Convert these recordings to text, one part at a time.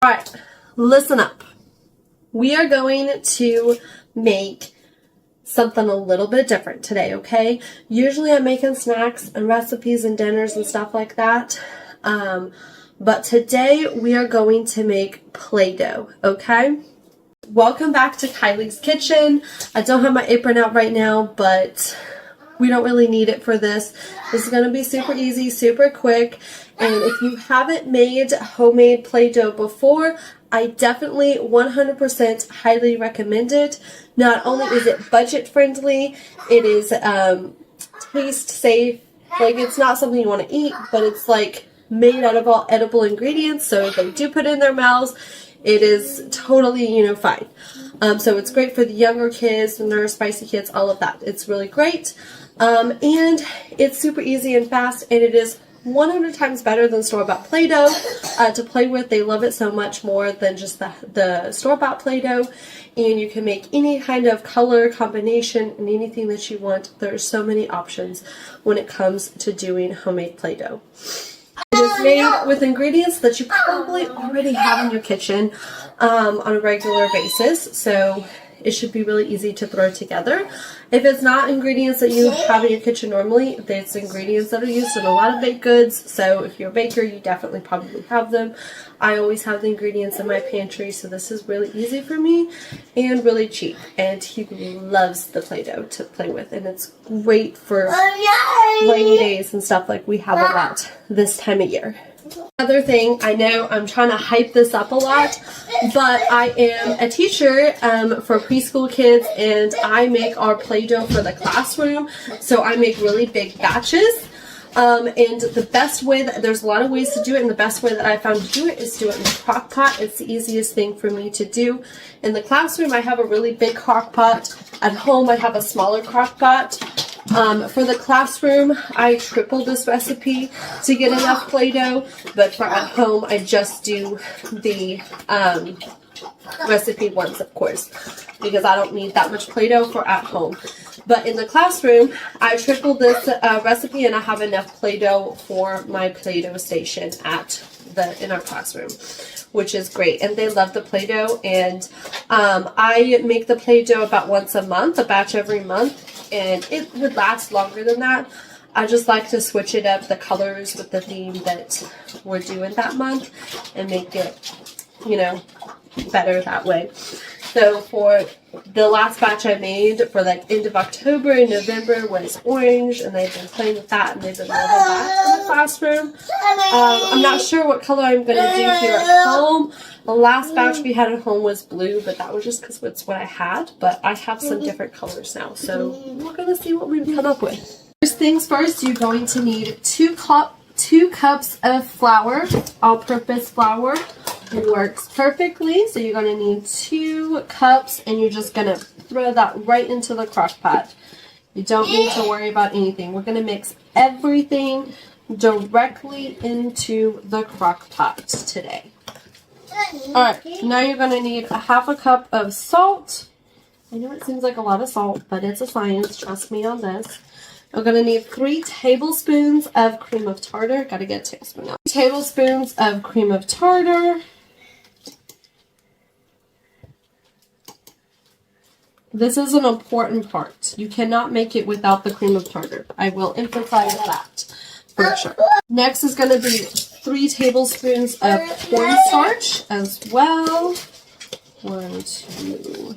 Alright, listen up. We are going to make something a little bit different today, okay? Usually I'm making snacks and recipes and dinners and stuff like that. But today we are going to make Play-Doh, okay? Welcome back to Kylie's Kitchen. I don't have my apron out right now, but we don't really need it for this. This is going to be super easy, super quick. And if you haven't made homemade Play-Doh before, I definitely 100% highly recommend it. Not only is it budget friendly, it is taste safe. Like, it's not something you want to eat, but it's like made out of all edible ingredients. So if they do put it in their mouths, it is totally, fine. So it's great for the younger kids, the nurse, spicy kids, all of that. It's really great. And it's super easy and fast, and it is 100 times better than store-bought Play-Doh to play with. They love it so much more than just the store-bought Play-Doh. And you can make any kind of color combination and anything that you want. There's so many options when it comes to doing homemade Play-Doh. It is made with ingredients that you probably already have in your kitchen on a regular basis, so it should be really easy to throw together. If it's not ingredients that you have in your kitchen normally, it's ingredients that are used in a lot of baked goods, so if you're a baker, you definitely probably have them. I always have the ingredients in my pantry, so this is really easy for me and really cheap. And he loves the Play-Doh to play with, and it's great for rainy days and stuff like we have a lot this time of year. Another thing, I know I'm trying to hype this up a lot, but I am a teacher for preschool kids, and I make our Play-Doh for the classroom. So I make really big batches. And the best way there's a lot of ways to do it, and the best way that I found to do it is to do it in the crock pot. It's the easiest thing for me to do. In the classroom, I have a really big crock pot. At home, I have a smaller crock pot. For the classroom, I triple this recipe to get enough Play-Doh, but for at home, I just do the recipe once, of course, because I don't need that much Play-Doh for at home. But in the classroom, I tripled this recipe, and I have enough Play-Doh for my Play-Doh station in our classroom, which is great. And they love the Play-Doh, and I make the Play-Doh about once a month, a batch every month, and it would last longer than that. I just like to switch it up, the colors with the theme that we're doing that month, and make it, better that way. So for the last batch I made for like end of October and November was orange, and they've been playing with that, and they've been loving that in the classroom. I'm not sure what color I'm going to do here at home. The last batch we had at home was blue, but that was just because it's what I had. But I have some different colors now, so we're going to see what we come up with. First things first, you're going to need 2 cups of flour, all-purpose flour. It works perfectly, so you're going to need 2 cups, and you're just going to throw that right into the crock pot. You don't need to worry about anything. We're going to mix everything directly into the crock pot today. Alright, now you're going to need a 1/2 cup of salt. I know it seems like a lot of salt, but it's a science. Trust me on this. We're going to need 3 tablespoons of cream of tartar. Got to get a tablespoon now. 3 tablespoons of cream of tartar. This is an important part. You cannot make it without the cream of tartar. I will emphasize that for sure. Next is going to be 3 tablespoons of cornstarch as well. 1, 2,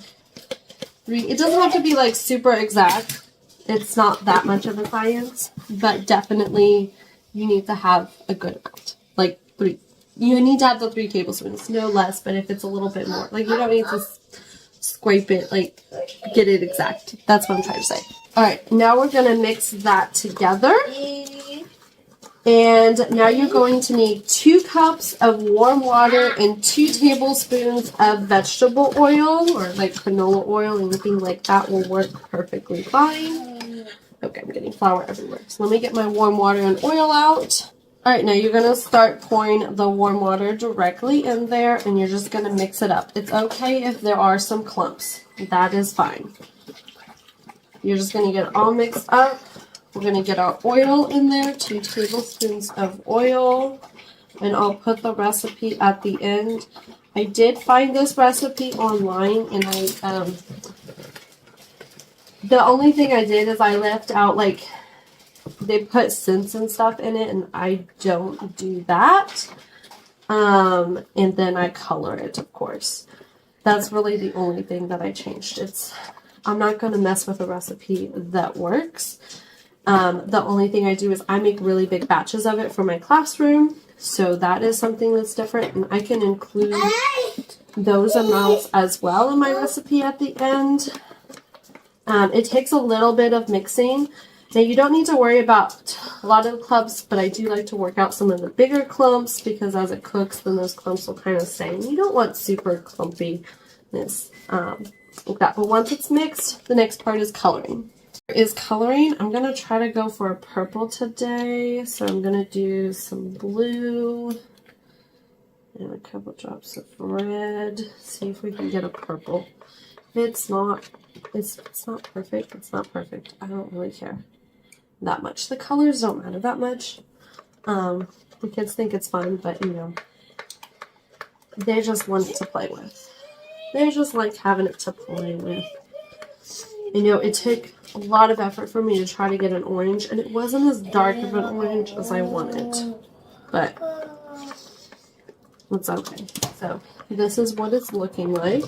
3. It doesn't have to be like super exact. It's not that much of a science, but definitely you need to have a good amount. Like 3. You need to have the 3 tablespoons, no less, but if it's a little bit more, like you don't need to scrape it, like get it exact. That's what I'm trying to say. Alright, now we're going to mix that together. And now you're going to need 2 cups of warm water and 2 tablespoons of vegetable oil, or like canola oil, anything like that will work perfectly fine. Okay, I'm getting flour everywhere. So let me get my warm water and oil out. Alright, now you're going to start pouring the warm water directly in there, and you're just going to mix it up. It's okay if there are some clumps. That is fine. You're just going to get it all mixed up. We're going to get our oil in there, 2 tablespoons of oil. and I'll put the recipe at the end. I did find this recipe online, and the only thing I did is I left out, like, they put scents and stuff in it, and I don't do that. And then I color it, of course. That's really the only thing that I changed. I'm not going to mess with a recipe that works. The only thing I do is I make really big batches of it for my classroom. So that is something that's different. And I can include those amounts as well in my recipe at the end. It takes a little bit of mixing. Now, you don't need to worry about a lot of the clumps, but I do like to work out some of the bigger clumps, because as it cooks, then those clumps will kind of stay. And you don't want super clumpiness like that. But once it's mixed, the next part is coloring. I'm going to try to go for a purple today. So I'm going to do some blue and a couple drops of red. See if we can get a purple. It's not perfect. It's not perfect. I don't really care that much. The colors don't matter that much. The kids think it's fun, but you know, they just want it to play with. They just like having it to play with. You know, it took a lot of effort for me to try to get an orange, and it wasn't as dark of an orange as I wanted, but it's okay. So this is what it's looking like.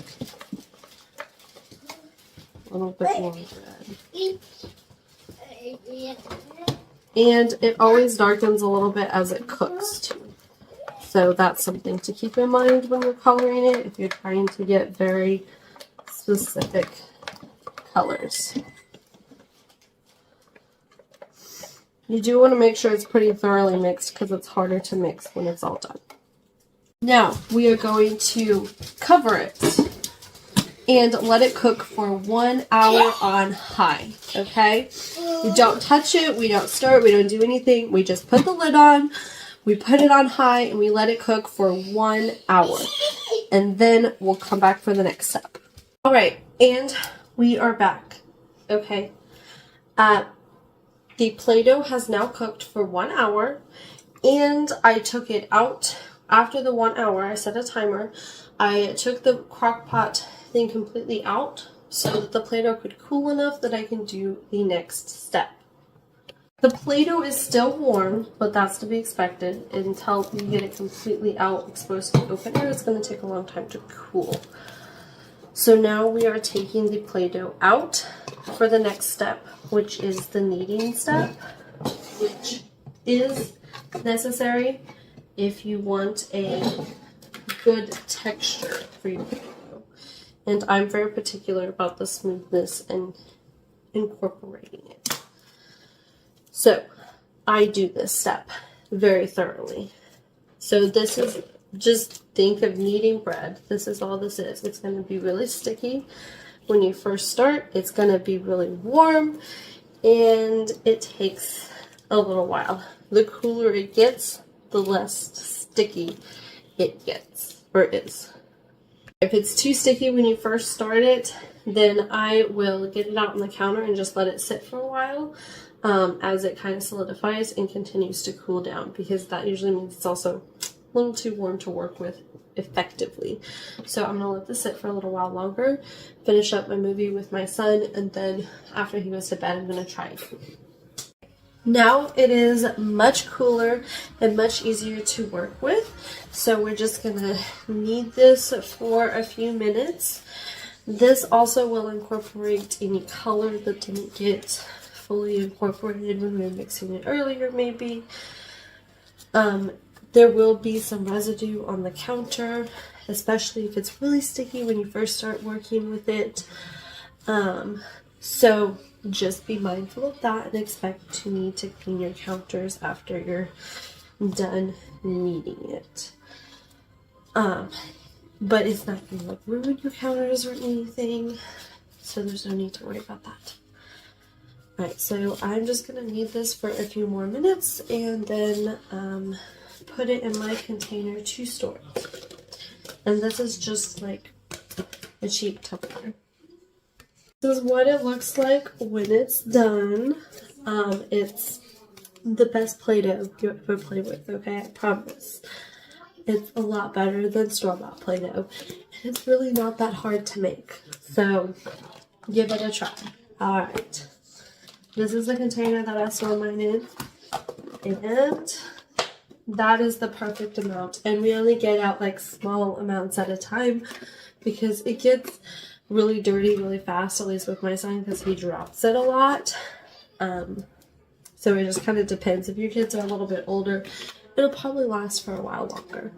A little bit more red. And it always darkens a little bit as it cooks too. So that's something to keep in mind when you're coloring it, if you're trying to get very specific colors. You do want to make sure it's pretty thoroughly mixed, because it's harder to mix when it's all done. Now we are going to cover it and let it cook for 1 hour on high, okay? We don't touch it, we don't stir it, we don't do anything. We just put the lid on, we put it on high, and we let it cook for 1 hour. And then we'll come back for the next step. All right, and we are back, okay? The Play-Doh has now cooked for 1 hour, and I took it out after the 1 hour. I set a timer. I took the Crockpot thing completely out so that the Play-Doh could cool enough that I can do the next step. The Play-Doh is still warm, but that's to be expected. Until you get it completely out, exposed to open air, it's going to take a long time to cool. So now we are taking the Play-Doh out for the next step, which is the kneading step, which is necessary if you want a good texture for your Play-Doh. And I'm very particular about the smoothness and incorporating it. So I do this step very thoroughly. So this is, just think of kneading bread. This is all this is. It's going to be really sticky when you first start. It's going to be really warm, and it takes a little while. The cooler it gets, the less sticky it gets, or is. If it's too sticky when you first start it, then I will get it out on the counter and just let it sit for a while as it kind of solidifies and continues to cool down, because that usually means it's also a little too warm to work with effectively. So I'm going to let this sit for a little while longer, finish up my movie with my son, and then after he goes to bed, I'm going to try it. Now it is much cooler and much easier to work with. So we're just going to knead this for a few minutes. This also will incorporate any color that didn't get fully incorporated when we were mixing it earlier, maybe. There will be some residue on the counter, especially if it's really sticky when you first start working with it. So just be mindful of that and expect to need to clean your counters after you're done kneading it. But it's not going to like ruin your counters or anything, so there's no need to worry about that. Alright, so I'm just going to knead this for a few more minutes and then put it in my container to store it. And this is just like a cheap Tupperware. This is what it looks like when it's done. It's the best Play-Doh you ever play with, okay? I promise. It's a lot better than store-bought Play-Doh. And it's really not that hard to make. So, give it a try. Alright. This is the container that I store mine in. And that is the perfect amount. And we only get out like small amounts at a time because it gets really dirty really fast, at least with my son, because he drops it a lot. So it just kind of depends. If your kids are a little bit older, it'll probably last for a while longer.